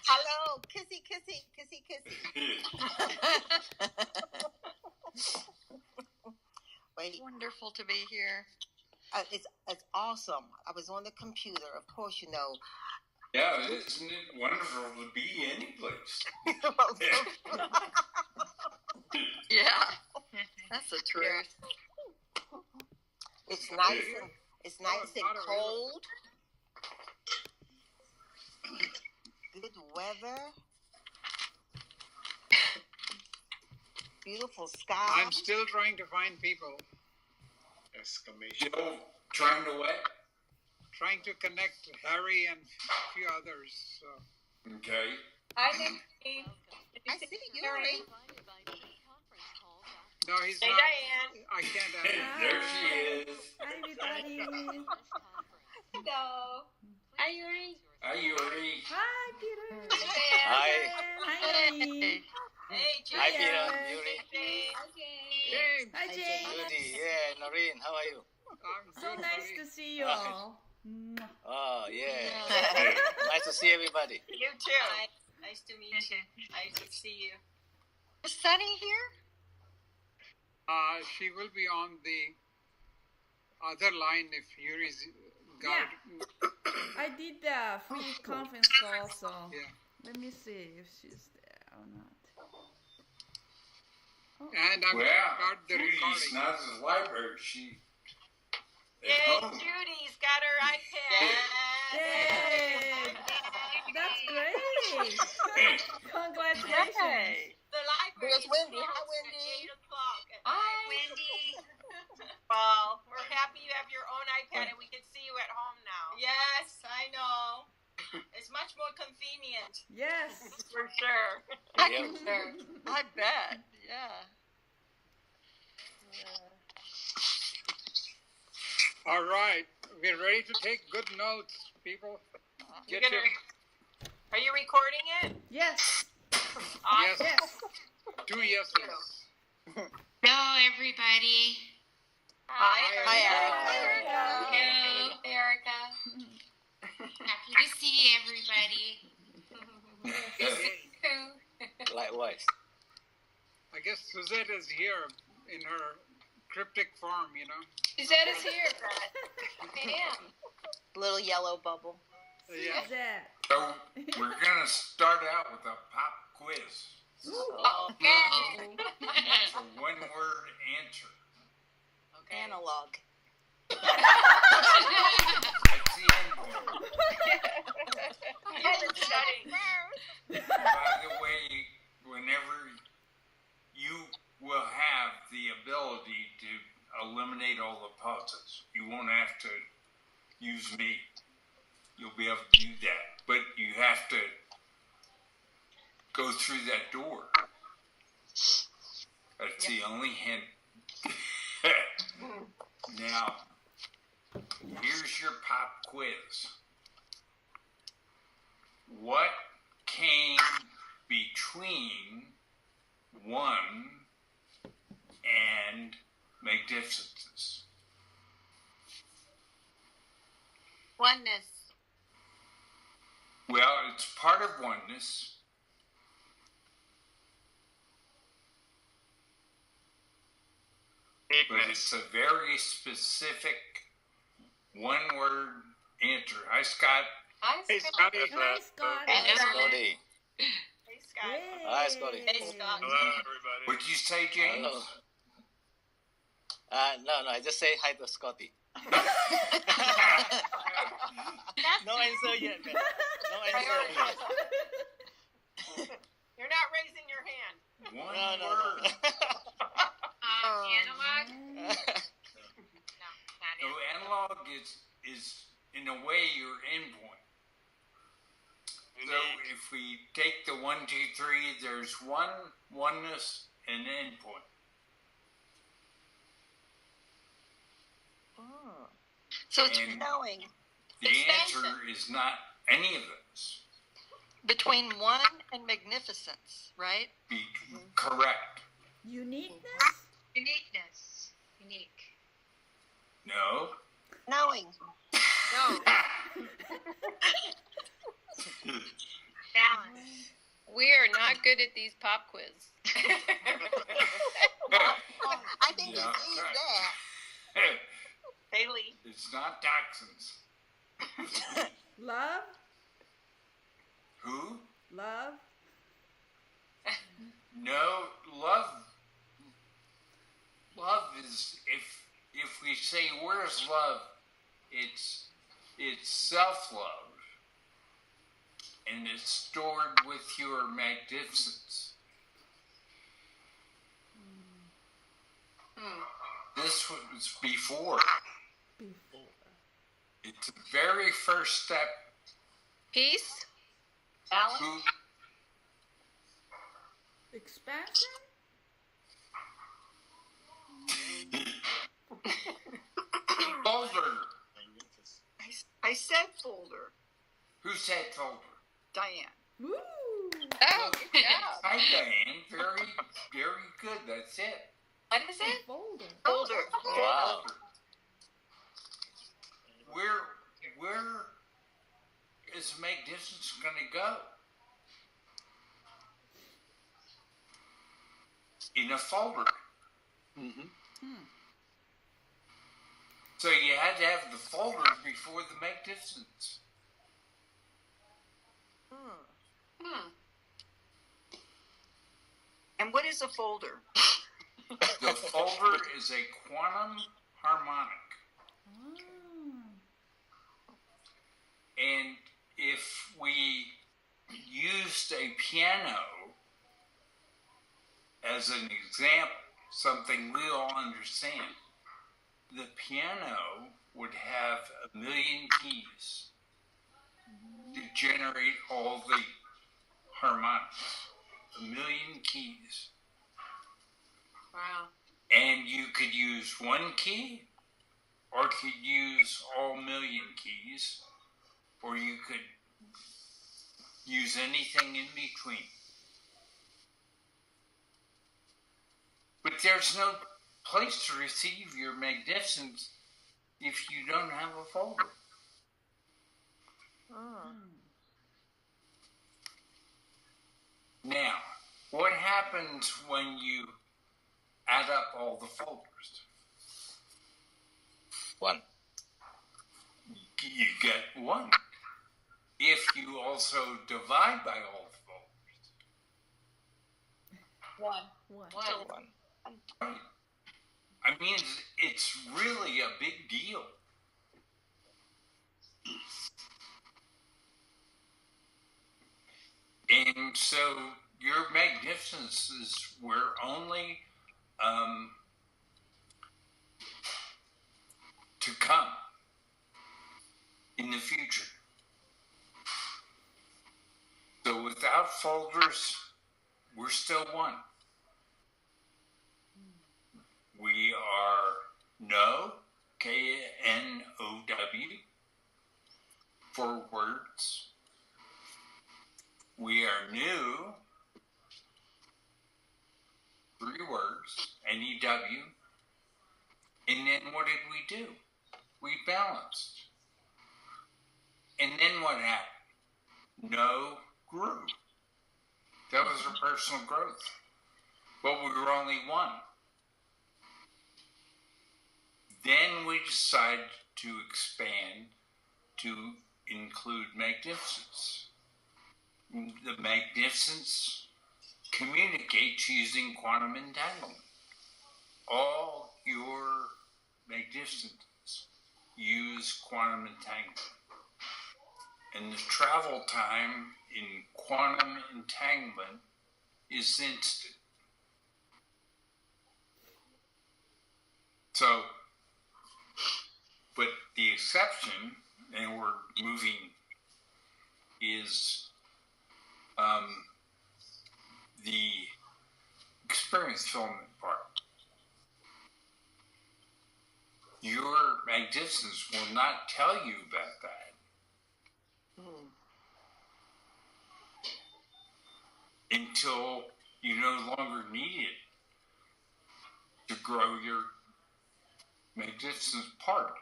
Hello, kissy, kissy, kissy, kissy. Wait. Wonderful to be here. It's awesome. I was on the computer, of course, you know. Yeah, isn't it wonderful to be any place? Yeah, that's the truth. It's nice and cold. Good weather. Beautiful sky. I'm still trying to find people. Exclamation. Trying to what? Trying to connect Harry and a few others. So. Okay. I think I see Yuri. No, he's hey, not. Diane. I can't. There she is. Hi, everybody. Hello. Hi, Yuri. Hi, Yuri. Hi, Peter. Hi. Hi, Amy. Hey, Jay. Hi, Peter. Yuri. James. Hi, Jane. Judy. Yeah, Noreen. How are you? I'm So good, nice buddy. to see you all. Oh, yeah. Nice to see everybody. You too. Nice to meet you. Nice to see you. Is Sunny here? She will be on the other line if Yuri's got it. I did the free conference call, so let me see if she's there or not. Oh. And I'm going to start the Judy's recording. not at the library. She. Yay, Judy's got her iPad. Yay! That's great! Congratulations! The library Here's Wendy. Hi, closed Wendy. at 8 o'clock. Hi, Wendy. Well, we're happy you have your own iPad and we can see you at home now. Yes, I know. It's much more convenient. Yes! For sure. I bet. Yeah. All right. We're ready to take good notes, people. Are you recording it? Yes! Yes. Yes! 2 yeses. Hello, everybody. Hi, Erica. Hello, Erica. Happy to see everybody. Likewise. I guess Suzette is here in her cryptic form, you know. Suzette is here. I am. Little yellow bubble. Yeah. That. So we're gonna start out with a pop quiz. Okay. It's a one-word answer. Analog. That's the end point. I've been studying. By the way, whenever you will have the ability to eliminate all the puzzles, you won't have to use me. You'll be able to do that, but you have to go through that door. That's the only hint. Now, here's your pop quiz. What came between 1 and Magnificence? Oneness. Well, it's part of oneness. But it's a very specific one-word answer. Hi, Scott. Hey, Scotty. Hi, Scott. Hey, Scotty. Hey, Scott. Yay. Hi, Scotty. Hey, Scott. Everybody. What'd you say, James? Hello. No, I just say hi to Scotty. No answer yet, man. No answer yet. You're not raising your hand. One No. word. Analog? No, not So analog. analog is in a way your endpoint. So if we take the 1, 2, 3, there's oneness, and endpoint. So it's And Knowing. the answer is not any of those. between 1 and Magnificence, right? Be correct. Uniqueness? Uniqueness. Unique. No. Knowing. No. Balance. We are not good at these pop quiz. I think we see that. Haley. It's not toxins. Love? Who? Love? No, love. Love is if we say where's love, it's self-love, and it's stored with your magnificence. This was before. It's the very first step. Peace? Balance. Who? Expansion? Folder. I said folder. Who said folder? Diane. Woo! Oh, good job. Hi, Diane. Very, very good. That's it. What is it? Folder. Folder. Wow. Where is Magnificence going to go? In a folder. So you had to have the folder before the Magnificence. And what is a folder? The folder is a quantum harmonic. And if we used a piano as an example, something we all understand, the piano would have 1 million keys to generate all the harmonics. 1 million keys. Wow. And you could use one key, or could use all 1 million keys, or you could use anything in between. But there's no place to receive your magnificence if you don't have a folder. Now, what happens when you add up all the folders? 1. You get 1. If you also divide by all the folders. 1. One. 1. Right. I mean, it's really a big deal. And so your magnificences were only to come in the future. So without folders, we're still one. We are know, K-N-O-W, for words. We are new, 3 words, N-E-W. And then what did we do? We balanced. And then what happened? No grew. That was our personal growth. But we were only 1. Then we decided to expand to include magnificence. The magnificence communicates using quantum entanglement. All your magnificences use quantum entanglement. And the travel time in quantum entanglement is instant. So, but the exception, and we're moving, is the experience filament part. Your magnificence will not tell you about that until you no longer need it to grow your magnificence part.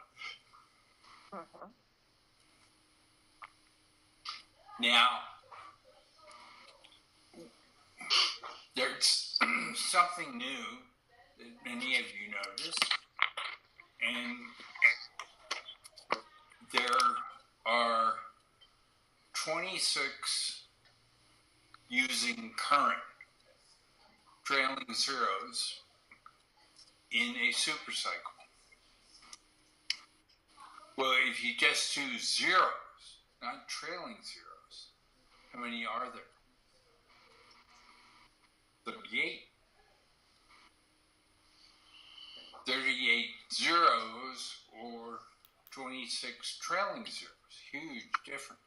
Now, there's something new that many of you noticed, and there are 26 using current trailing zeros in a supercycle. Well, if you just do zeros, not trailing zeros, how many are there? 38. 38 zeros or 26 trailing zeros. Huge difference.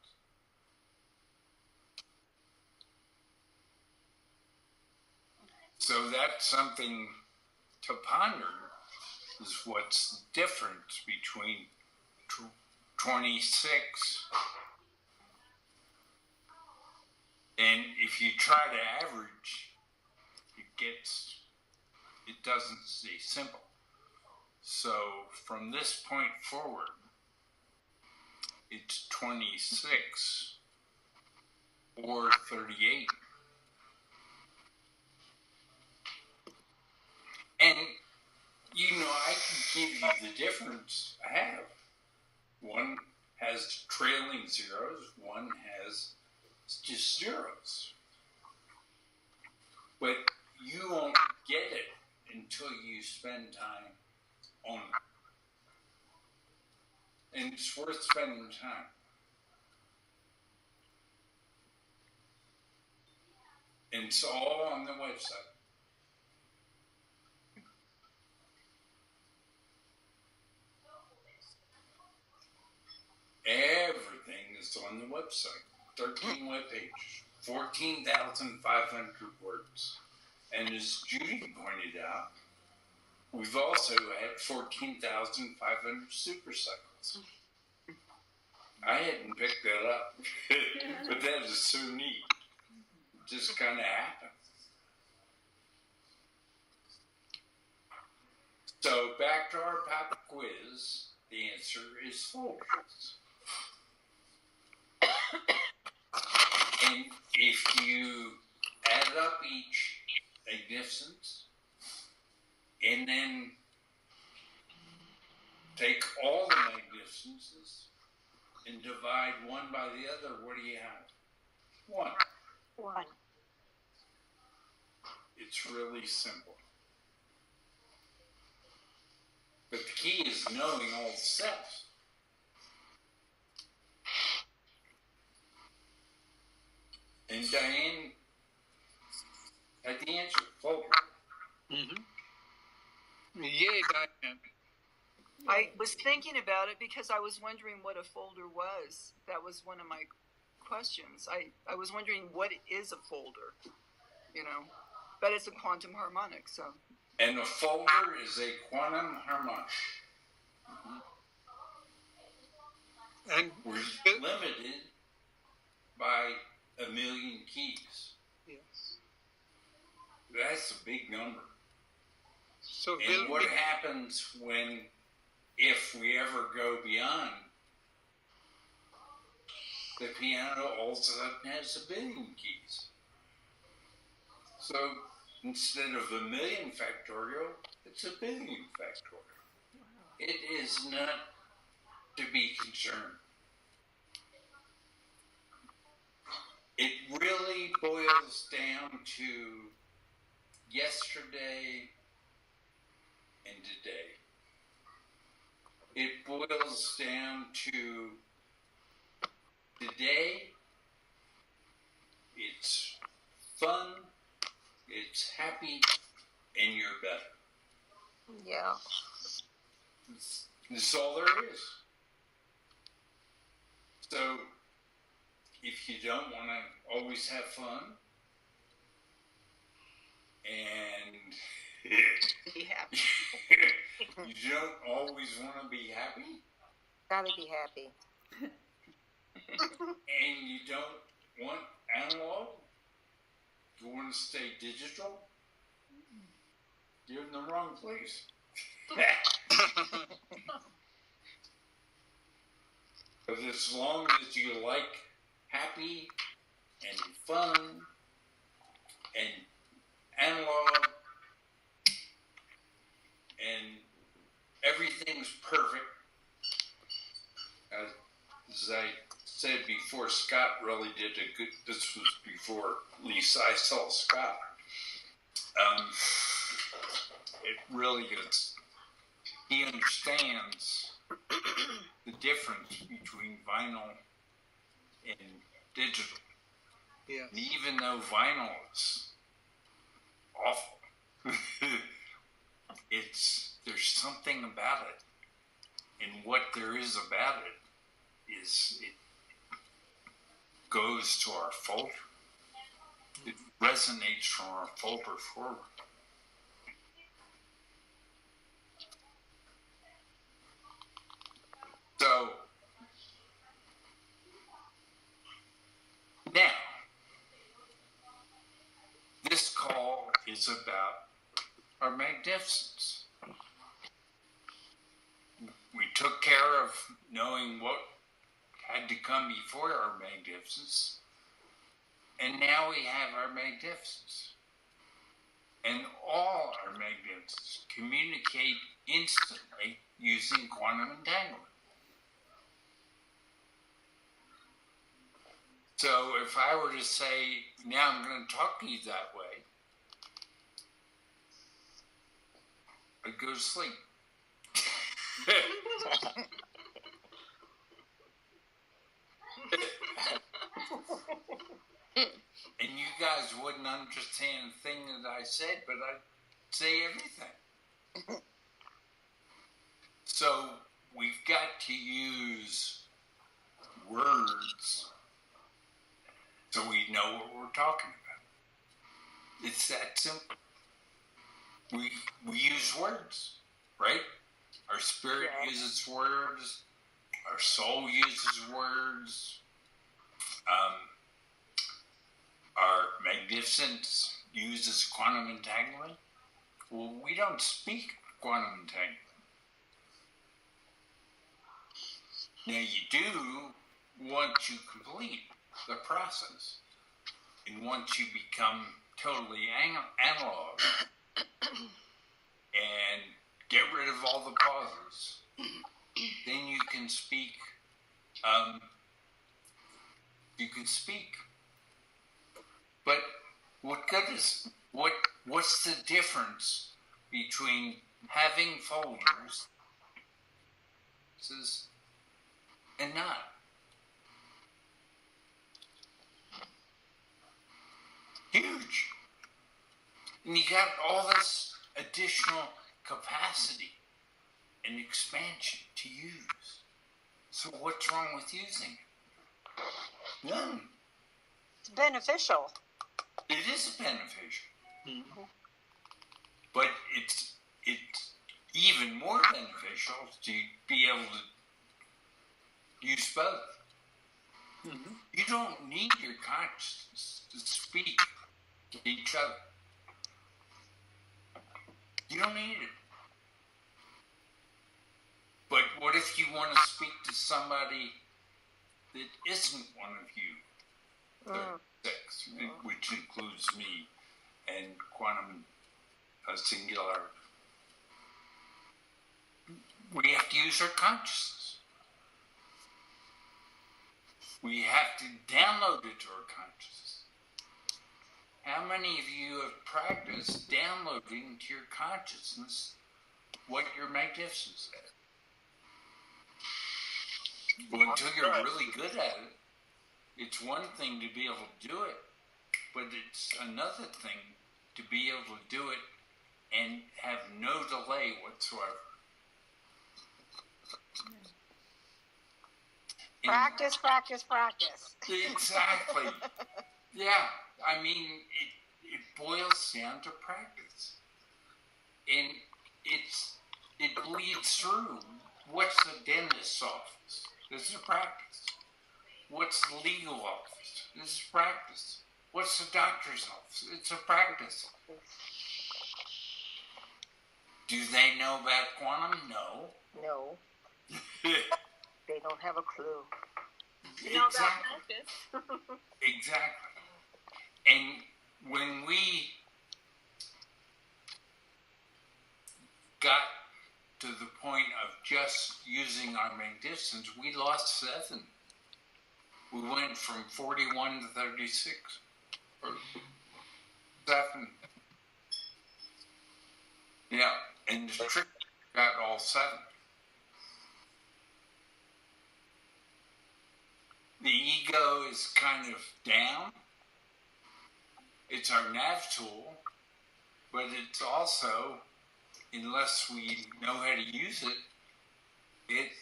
So that's something to ponder, is what's the difference between 26 and if you try to average, it doesn't stay simple. So from this point forward, it's 26 or 38. And, I can give you the difference I have. One has trailing zeros, one has just zeros. But you won't get it until you spend time on it. And it's worth spending time. And it's all on the website. Everything is on the website. 13 web pages, 14,500 words. And as Judy pointed out, we've also had 14,500 supercycles. I hadn't picked that up, but that is so neat. It just kind of happened. So back to our pop quiz, the answer is folders. And if you add up each magnificence and then take all the magnificences and divide one by the other, what do you have? One. It's really simple. But the key is knowing all the steps. And Diane had the answer. Folder. Mm-hmm. Yay, Diane. I was thinking about it because I was wondering what a folder was. That was one of my questions. I was wondering what is a folder, but it's a quantum harmonic, so. And a folder is a quantum harmonic. And we're limited by 1 million keys. Yes. That's a big number. So and what happens if we ever go beyond, the piano all of a sudden has 1 billion keys. So instead of 1 million factorial, it's 1 billion factorial. Wow. It is not to be concerned. It really boils down to yesterday and today. It boils down to today, it's fun, it's happy, and you're better. Yeah. That's all there is. So, if you don't want to always have fun, and be happy. you don't always want to be happy, gotta be happy. and you don't want analog, you want to stay digital, you're in the wrong place. But as long as you like happy and fun and analog and everything's perfect. As I said before, Scott really did a good, this was before at least I saw Scott. It really is, he understands the difference between vinyl and digital. Yes. And even though vinyl is awful, there's something about it. And what there is about it is it goes to our folder. It resonates from our folder forward. So, now, this call is about our magnificence. We took care of knowing what had to come before our magnificence, and now we have our magnificence. And all our magnificence communicate instantly using quantum entanglement. So if I were to say, now I'm going to talk to you that way, I'd go to sleep. And you guys wouldn't understand a thing that I said, but I'd say everything. So we've got to use words so we know what we're talking about. It's that simple. We use words, right? Our spirit uses words. Our soul uses words. Our magnificence uses quantum entanglement. Well, we don't speak quantum entanglement. Now you do once you complete the process, and once you become totally analog and get rid of all the pauses, then you can speak. You can speak. But what good is what's the difference between having folders and not? Huge. And you got all this additional capacity and expansion to use. So what's wrong with using it? None. It's beneficial. It is beneficial. Mm-hmm. But it's even more beneficial to be able to use both. Mm-hmm. You don't need your consciousness to speak to each other. You don't need it. But what if you want to speak to somebody that isn't one of you? 36, which includes me and quantum singularity. We have to use our consciousness. We have to download it to our consciousness. How many of you have practiced downloading to your consciousness what your magnificence is? Well, until you're really good at it, it's one thing to be able to do it, but it's another thing to be able to do it and have no delay whatsoever. Practice, practice, practice. Exactly. Yeah. I mean, it boils down to practice. And it bleeds through. What's the dentist's office? This is practice. What's the legal office? This is practice. What's the doctor's office? It's a practice. Do they know about quantum? No. No. They don't have a clue. Exactly. Exactly. And when we to the point of just using our magnificence, we lost 7. We went from 41 to 36. Or 7. Yeah, and the trick got all 7. The ego is kind of down. It's our nav tool, but it's also, unless we know how to use it, it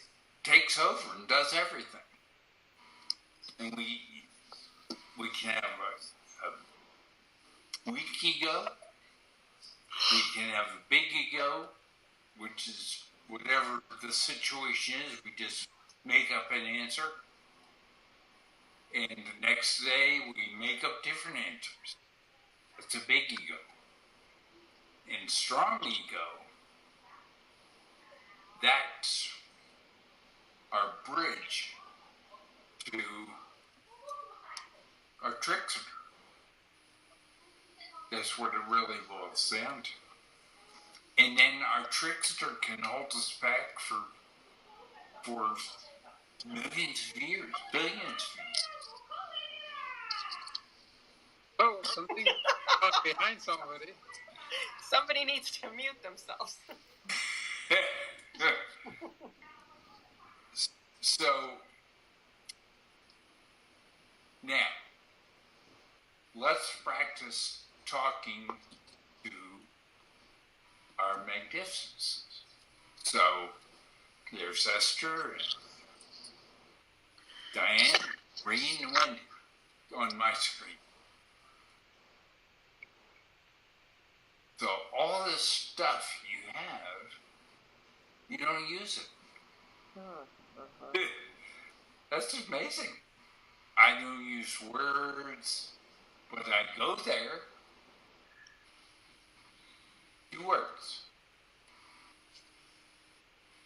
takes over and does everything. And we can have a weak ego, we can have a big ego, which is whatever the situation is, we just make up an answer. And the next day, we make up different answers. It's a big ego. And strong ego, that's our bridge to our trickster. That's what it really boils down to. And then our trickster can hold us back for millions of years, billions of years. Oh, something behind somebody. Somebody needs to mute themselves. So, now, let's practice talking to our magnificence. So, there's Esther, and Diane, Reen, and Wendy on my screen. So all this stuff you have, you don't use it. That's amazing. I don't use words, but I go there. 2 words.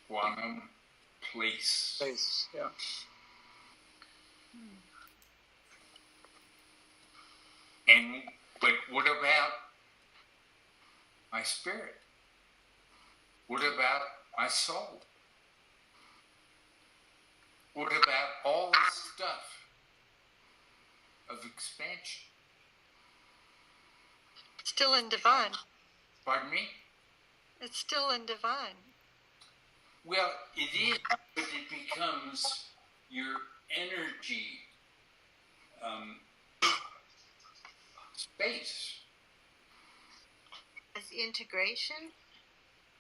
Quantum place. Place, yeah. But what about my spirit? What about my soul? What about all the stuff of expansion? Still in divine. Pardon me? It's still in divine. Well, it is, but it becomes your energy space. As integration?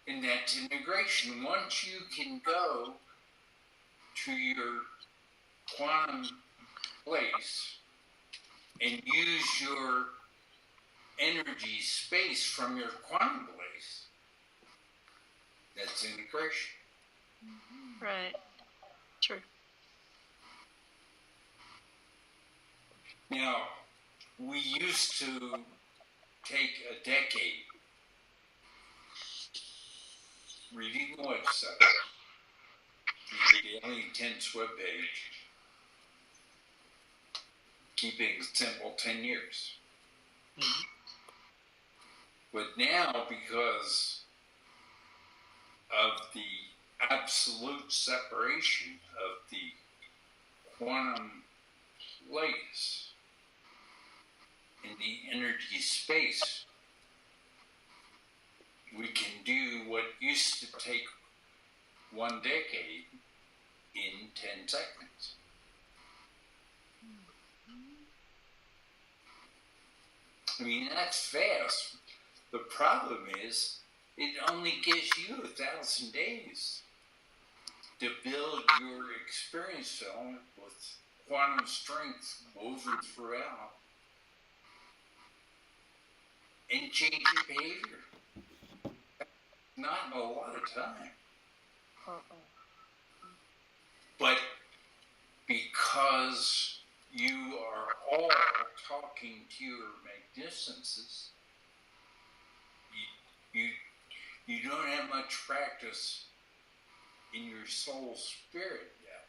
And that's integration. Once you can go to your quantum place and use your energy space from your quantum place, that's integration. Right. True. Now, we used to take a decade reading the website, the Daily Intense webpage, keeping it simple, 10 years. Mm-hmm. But now, because of the absolute separation of the quantum place in the energy space, we can do what used to take 1 decade in 10 seconds. I mean, that's fast. The problem is, it only gives you 1,000 days to build your experience film with quantum strength woven throughout and change your behavior. Not a lot of time. But because you are all talking to your magnificences, you don't have much practice in your soul spirit yet.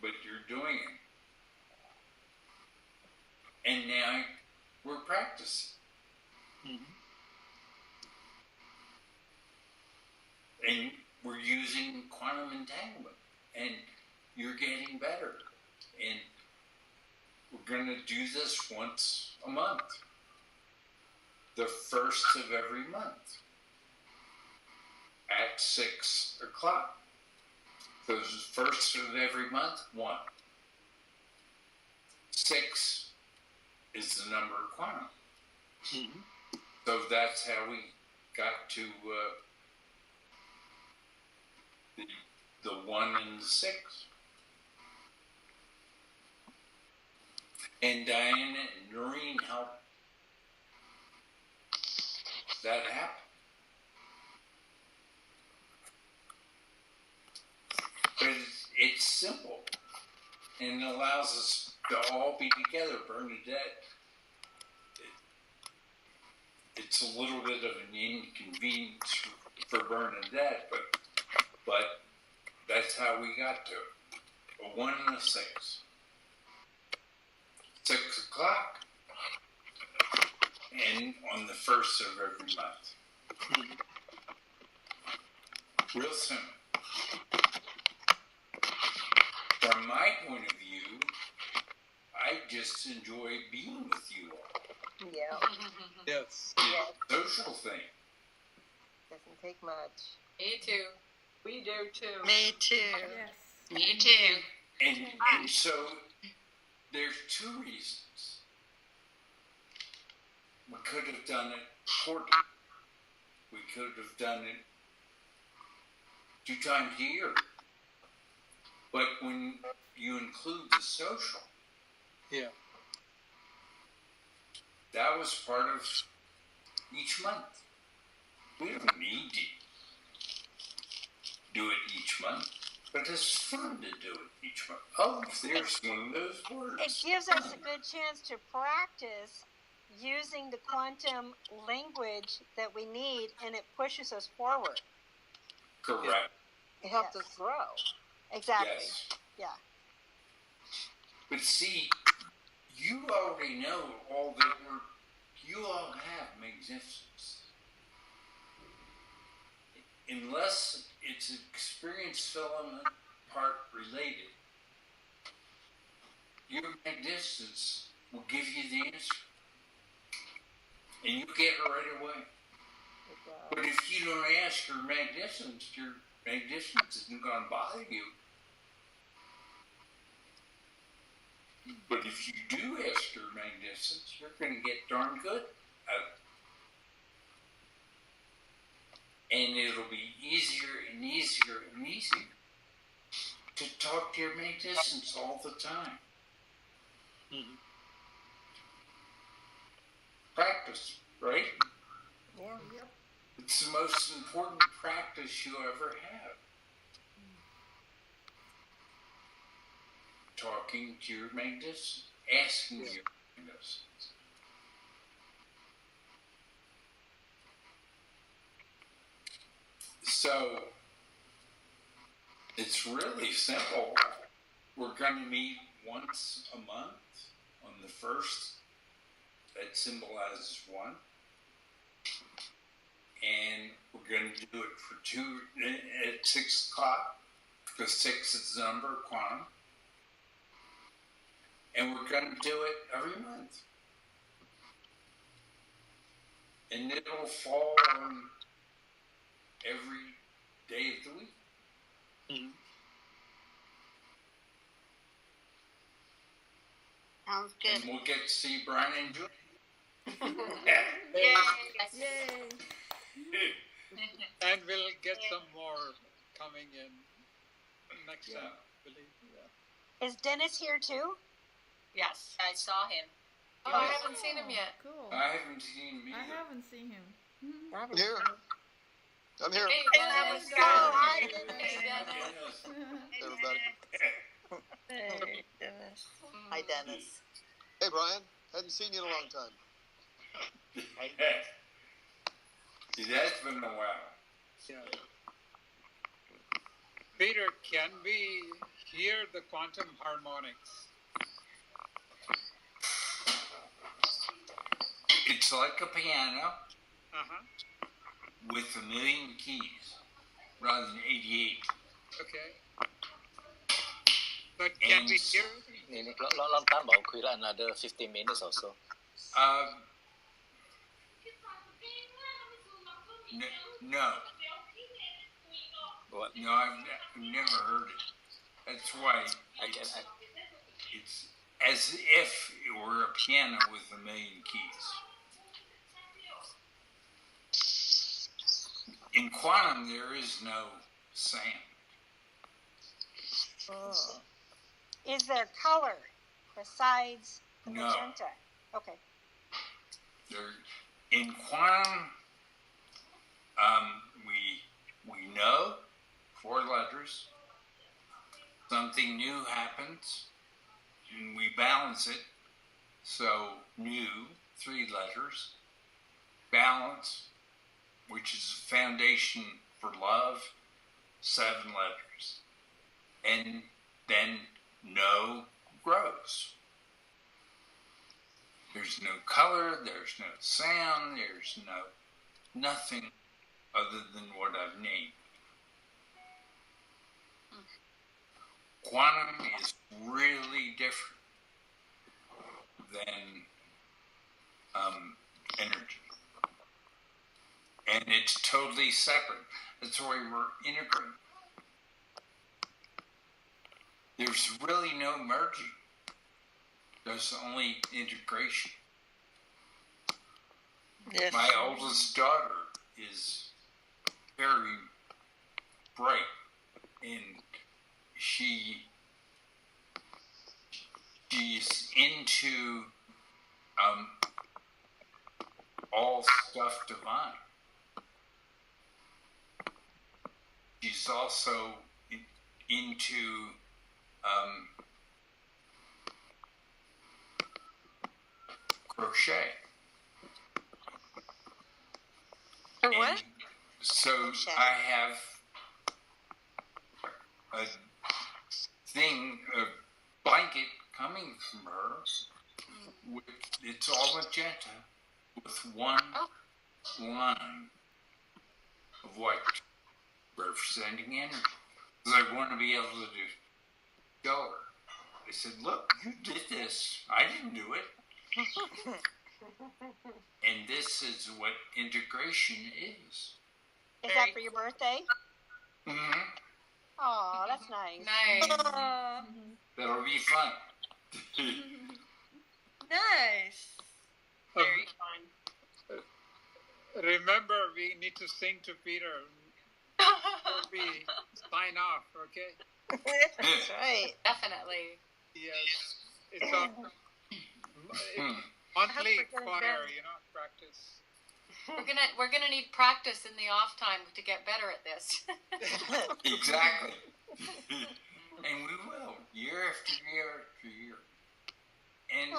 But you're doing it. And now we're practicing. Mm-hmm. and we're using quantum entanglement, and you're getting better. And we're going to do this once a month, the first of every month at 6 o'clock. So the first of every month, 1. 6 is the number of quantum. Mm-hmm. So that's how we got to the 1 and the 6. And Diana and Noreen helped that happen. But it's simple, and it allows us to all be together. Bernadette, it's a little bit of an inconvenience for Bernadette, but that's how we got to it. A 1 and a 6. 6 o'clock, and on the first of every month. Real simple. From my point of view, I just enjoy being with you all. Yeah. Yes. It's a social thing. Doesn't take much. Me too. We do too. Me too. Yes. Me too. And so there's 2 reasons. We could have done it quarterly. We could have done it 2 times a year. But when you include the social, Yeah. that was part of each month. We don't need to do it each month, but it's fun to do it each month. Oh, there's one of those words. It gives us a good chance to practice using the quantum language that we need, and it pushes us forward. Correct. It helps Yes. us grow. Exactly. Yes. Yeah. But see, you already know all that you all have magnificence. Unless it's experience filament part related, your magnificence will give you the answer. And you get it right away. But if you don't ask your magnificence isn't going to bother you. But if you do ask your magnificence, you're going to get darn good at it. And it'll be easier and easier and easier to talk to your magnificence all the time. Mm-hmm. Practice, right? Yeah. Yep. It's the most important practice you ever have. Talking to your magnificence, asking your magnificence. So, it's really simple. We're going to meet once a month on the first. That symbolizes 1. And we're going to do it for 2 at 6 o'clock, because 6 is the number of quantum. And we're going to do it every month. And it'll fall on every day of the week. Mm-hmm. Sounds good. And we'll get to see Brian and Julie. Yay. And we'll get some more coming in next time, I believe. Yeah. Is Dennis here too? Yes, I saw him. Oh, I haven't seen him yet. Cool. I haven't seen him I either. haven't seen him. I'm Here. I'm here. Hey, Dennis. Dennis. Go. Hi, Hey, Dennis. Everybody. Hey, Dennis. Hi, Dennis. Hey, Brian. Hadn't seen you in a long time. See, that's been a while. Yeah. Peter, can we hear the quantum harmonics? It's like a piano Uh-huh. with a million keys. rather than 88. Okay. But can we hear it? 你ลองตามบอกคุยละ another 15 minutes or so. No. What? No, I've never heard it. That's why it's as if it were a piano with a million keys. In quantum, there is no sound. Oh. Is there color besides the No. magenta? Okay. In quantum, we know 4 letters. Something new happens, and we balance it. So new, 3 letters. Balance, which is the foundation for love, 7 letters. And then no grows. There's no color, there's no sound, there's nothing other than what I've named. Quantum is really different than energy. And it's totally separate. That's why we're integrating. There's really no merging. There's only integration. Yes. My oldest daughter is very bright, and she's into all stuff divine. She's also into crochet. What? And so I have a thing, a blanket coming from her. It's all magenta with one line of white representing energy. Because I want to be able to show her. I said, look, you did this. I didn't do it. And this is what integration is. Is that for your birthday? Mm-hmm. Oh, that's nice. Nice. That'll be fun. Nice. Very fun. Remember, we need to sing to Peter before we sign off, okay? That's right. Definitely. Yes. It's a monthly choir, practice. We're gonna need practice in the off time to get better at this. Exactly. And we will, year after year after year. And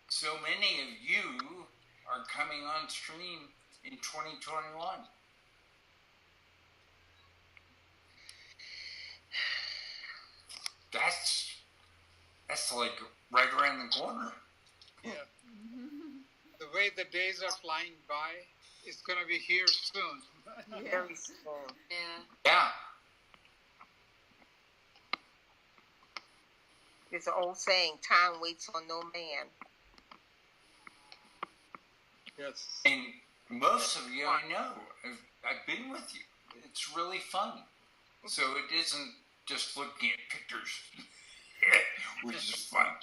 so many of you are coming on stream in 2021. That's like right around the corner. Yeah. The way the days are flying by, it's going to be here soon. Very soon. Yeah. Yeah. There's an old saying, time waits on no man. Yes. And most of you I know. I've been with you. It's really fun. So it isn't just looking at pictures, which is fun.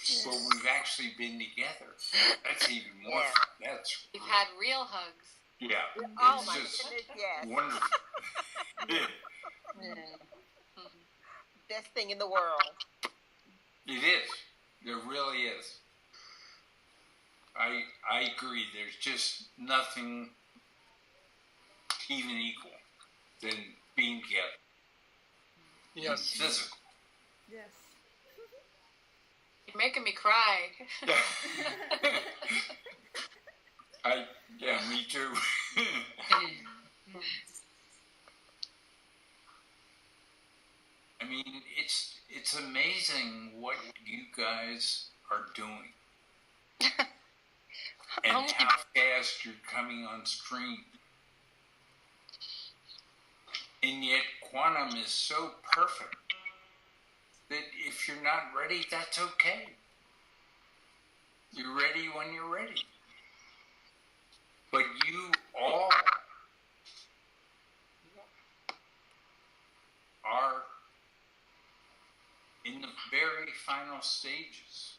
Yes. But we've actually been together. That's even more fun. We've had real hugs. Yeah. Oh It's my just goodness, yes. wonderful. Best thing in the world. It is. There really is. I agree. There's just nothing even equal than being together. Yes. Physical. Yes. You're making me cry. Yeah, me too. I mean, it's amazing what you guys are doing. And how fast you're coming on stream. And yet quantum is so perfect that if you're not ready, that's okay. You're ready when you're ready. But you all are in the very final stages.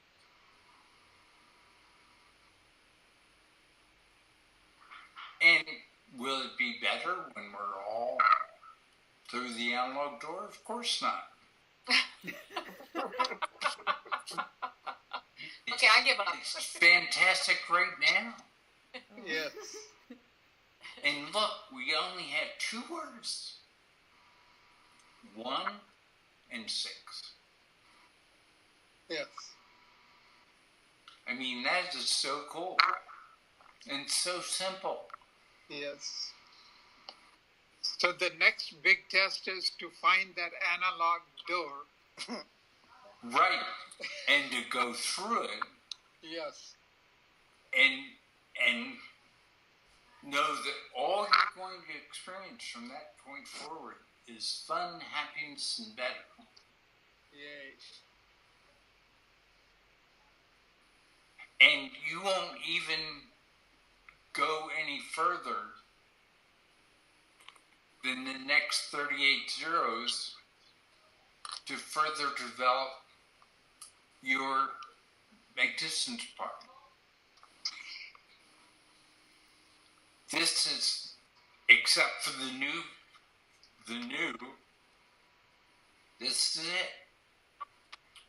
And will it be better when we're all through the analog door? Of course not. Okay, I give up. It's fantastic right now. Yes. And look, we only have 2 words. 1 and 6. Yes. I mean, that is so cool. And so simple. Yes. So the next big test is to find that analog door. Right. And to go through it. Yes. And know that all you're going to experience from that point forward is fun, happiness, and better. Yay. And you won't even go any further than the next 38 zeros to further develop your magnificence part. This is, except for the new, this is it.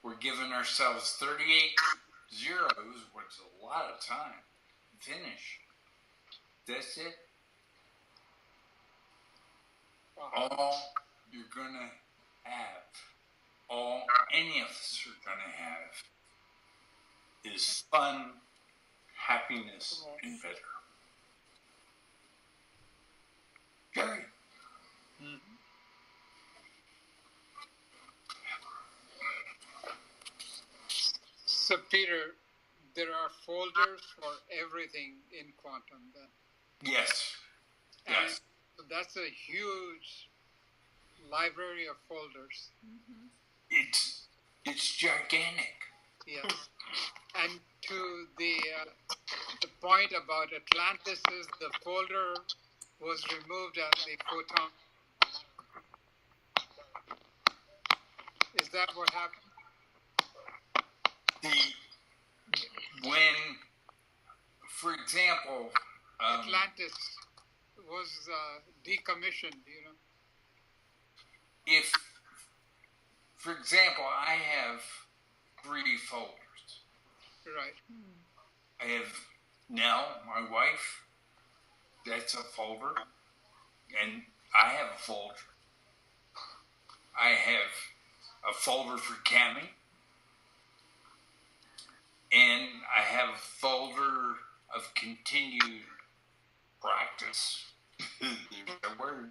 We're giving ourselves 38 zeros, which is a lot of time to finish. That's it. All you're going to have, all any of us are going to have, is fun, happiness, and better. Gary. So, Peter, there are folders for everything in quantum then. Yes. Yes. And that's a huge library of folders. Mm-hmm. It's gigantic. Yes. And to the point about Atlantis is the folder was removed and the photon. Is that what happened? When, for example, Atlantis was decommissioned, you know. If, for example, I have 3 folders. Right. I have Nell, my wife. That's a folder. And I have a folder. I have a folder for Cammie. And I have a folder of continued practice, there's a word,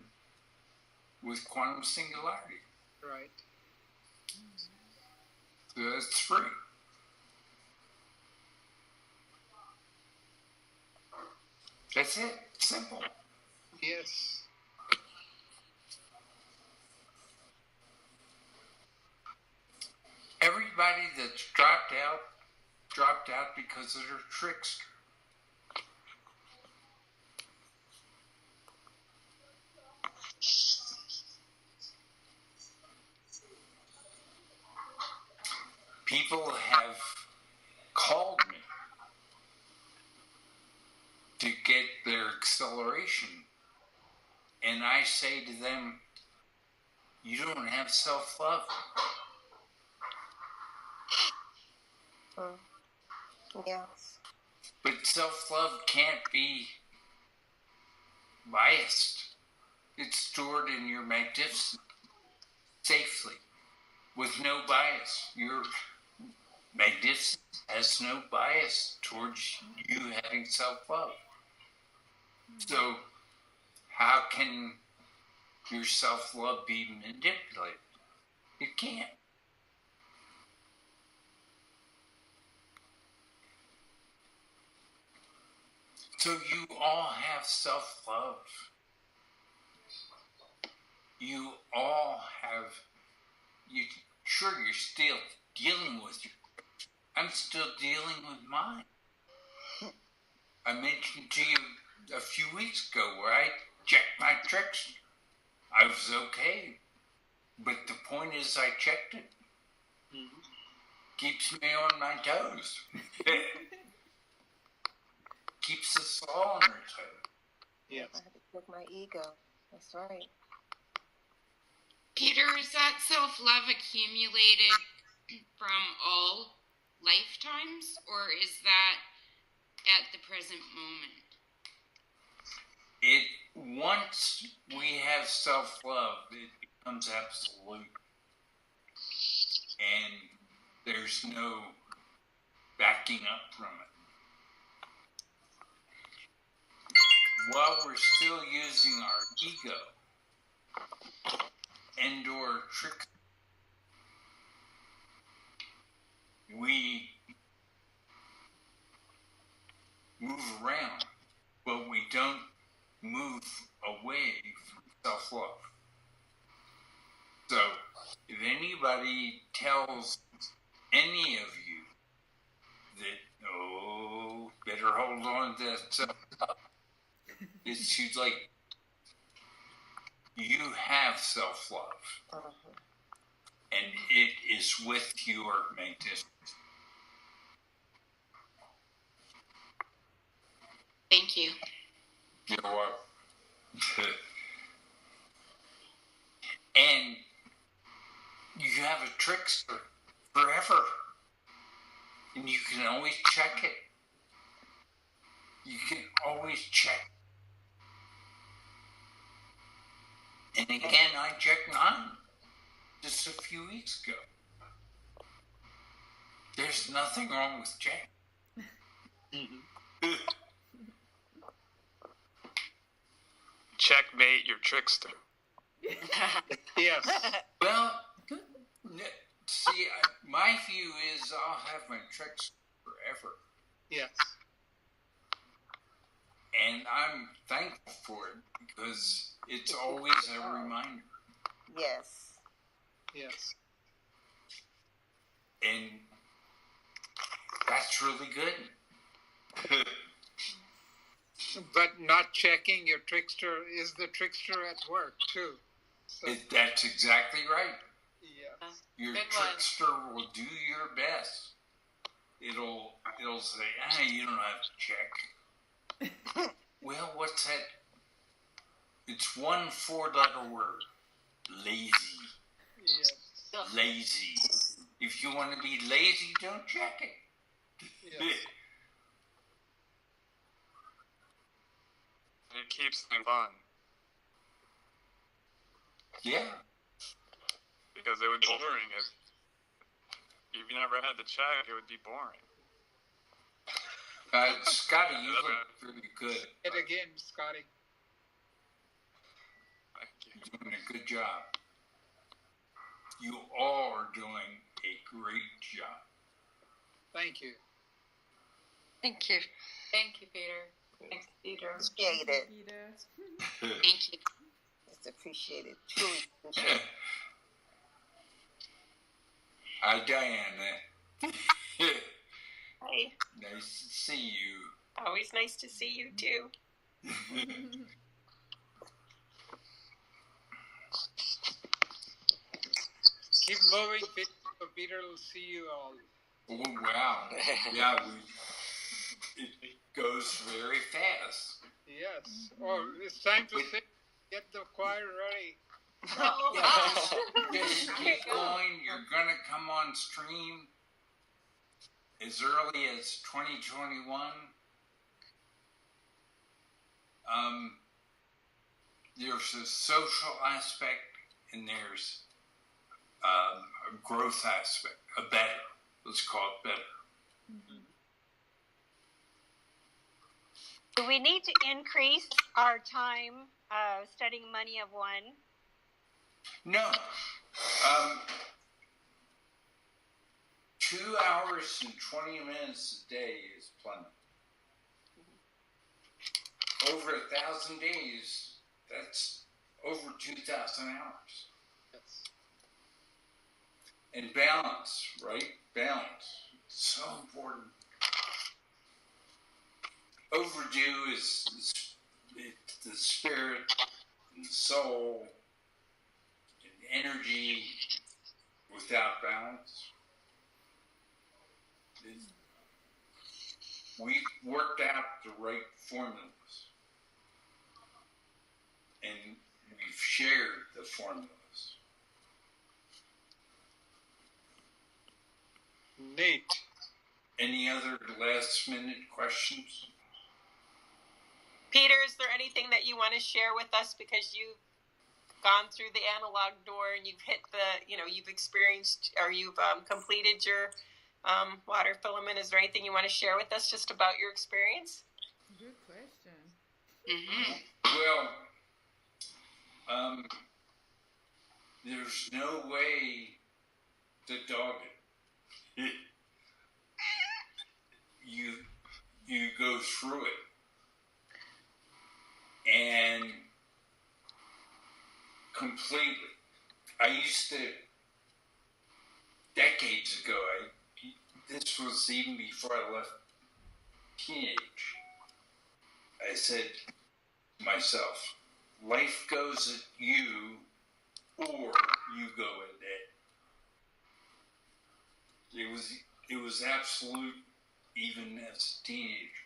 with quantum singularity. Right. So that's 3. That's it. Simple. Yes. Everybody that's dropped out because they're a trickster. People have called me to get their acceleration, and I say to them, you don't have self-love. Yes. But self-love can't be biased. It's stored in your magnificence safely, with no bias. Your magnificence has no bias towards you having self-love. So how can your self-love be manipulated? It can't. So you all have self-love. you all have, sure, you're still dealing with your, I'm still dealing with mine. I mentioned to you a few weeks ago where I checked my tricks. I was okay. But the point is I checked it. Mm-hmm. Keeps me on my toes. Keeps us all on our toes. Yes. I have to check my ego. That's right. Peter, is that self-love accumulated from all lifetimes, or is that at the present moment? Once we have self-love, it becomes absolute. And there's no backing up from it. While we're still using our ego and or trick, we move around, but we don't move away from self-love. So if anybody tells any of you that, oh, better hold on to that self-love, it's too late. You have self-love. And it is with your magnificence. Thank you. You're welcome. And you have a trickster forever. And you can always check it. You can always check. And again, I checked mine just a few weeks ago. There's nothing wrong with checking. Checkmate your trickster. Yes. Well, see, my view is I'll have my tricks forever. Yes. And I'm thankful for it because it's always a reminder. Yes. Yes. And that's really good. But not checking your trickster is the trickster at work too. So. That's exactly right. Yes. Your Good trickster will do your best. It'll say, you don't have to check. Well, what's that? It's one 4-letter word. Lazy. Yes. Lazy. If you want to be lazy, don't check it. Yes. It keeps things fun. Yeah. Because it would be boring if you never had to check. It would be boring. Scotty, you look really good. It again, Scotty. Thank you. You're doing a good job. You all are doing a great job. Thank you. Thank you. Thank you, Peter. Thanks, Peter. Appreciate it. Thank you. It's appreciated. Truly appreciated. Hi, Diana. Hi. Nice to see you. Always nice to see you too. Keep moving, so Peter will see you all. Oh, wow. Yeah, it goes very fast. Yes. Oh, it's time to get the choir ready. Just keep going. You're going to come on stream as early as 2021. There's a social aspect and there's a growth aspect, a better. Let's call it better. Do we need to increase our time studying Money of One? No. 2 hours and 20 minutes a day is plenty. Over 1,000 days, that's over 2,000 hours. Yes. And balance, right? Balance. It's so important. Overdue is the spirit and soul and energy without balance. We've worked out the right formulas, and we've shared the formulas. Neat. Any other last minute questions? Peter, is there anything that you want to share with us, because you've gone through the analog door and you've hit you've experienced, or you've completed your water filament? Is there anything you want to share with us just about your experience? Good question. Well, there's no way to dog it. You go through it, and completely. I used to, decades ago, this was even before I left teenage, I said to myself, life goes at you, or you go at it. It was absolute, even as a teenager.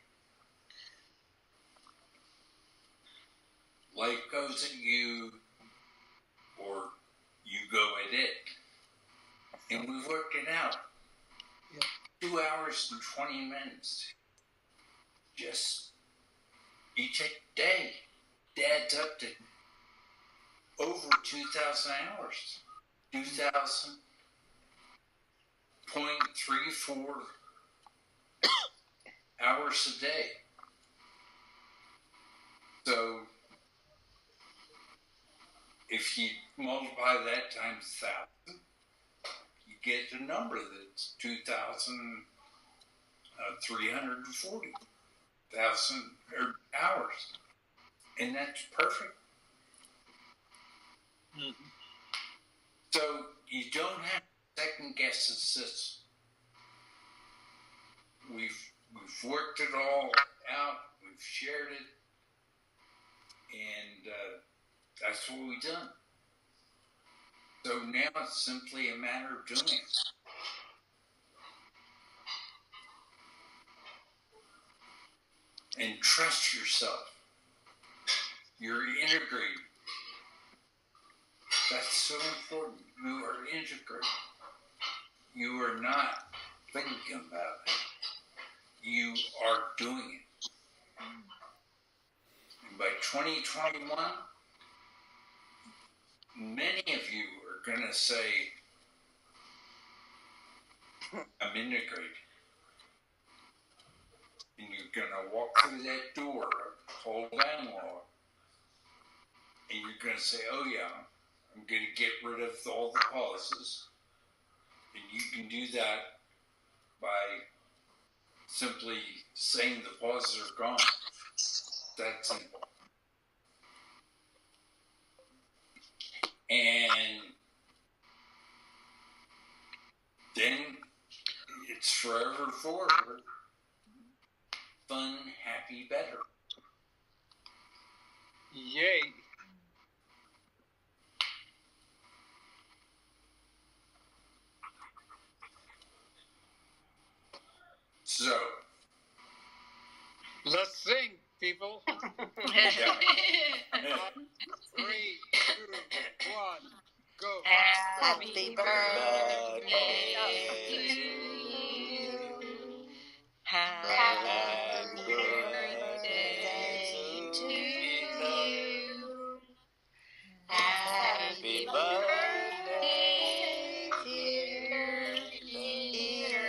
Life goes at you, or you go at it. And we worked it out. Yeah. 2 hours and 20 minutes. Just each day. Adds up to over 2,000 hours. 2,000.34 hours a day. So if you multiply that times 1,000, you get a number that's 2,340 hours. And that's perfect. Mm-hmm. So you don't have to second guess the system. We've worked it all out. We've shared it. And that's what we've done. So now it's simply a matter of doing it. And trust yourself. You're integrated. That's so important. You are integrated. You are not thinking about it. You are doing it. And by 2021, many of you are going to say, I'm integrated. And you're going to walk through that door of whole analog. And you're going to say, oh yeah, I'm going to get rid of all the pauses. And you can do that by simply saying the pauses are gone. That's simple. And then it's forever forward. Fun, happy, better. Yay. So, let's sing, people. 3, 2, 1, go. Happy birthday to you. Happy birthday to you. Happy birthday, dear Peter.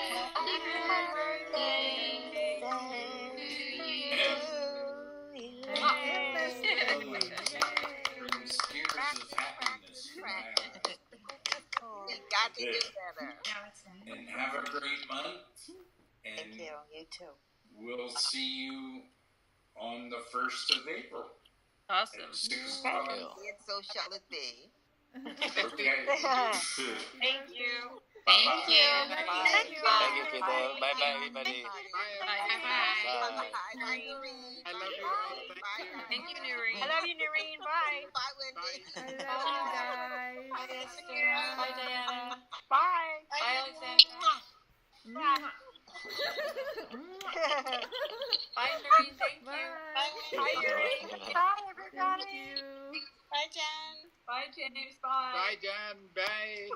Happy birthday to you. Brings tears of happiness to my eyes. You got to do better. And have a great month. And thank you. You too. We'll see you on the 1st of April. Awesome. So shall it be. Okay. Thank you. Thank you. Thank you, Peter. Bye bye, everybody. Bye. I love you all. Thank you. Thank you, Noreen. I love you, Noreen. Bye. Bye, Wendy. I love you guys. Bye, Esther. Bye, Diana. Bye. Bye, Alexandra. Mwah. Bye, Noreen. Thank you. Bye, Noreen. Bye, everybody. Thank you. Bye, Jen. Bye, James. Bye. Bye, Jan. Bye.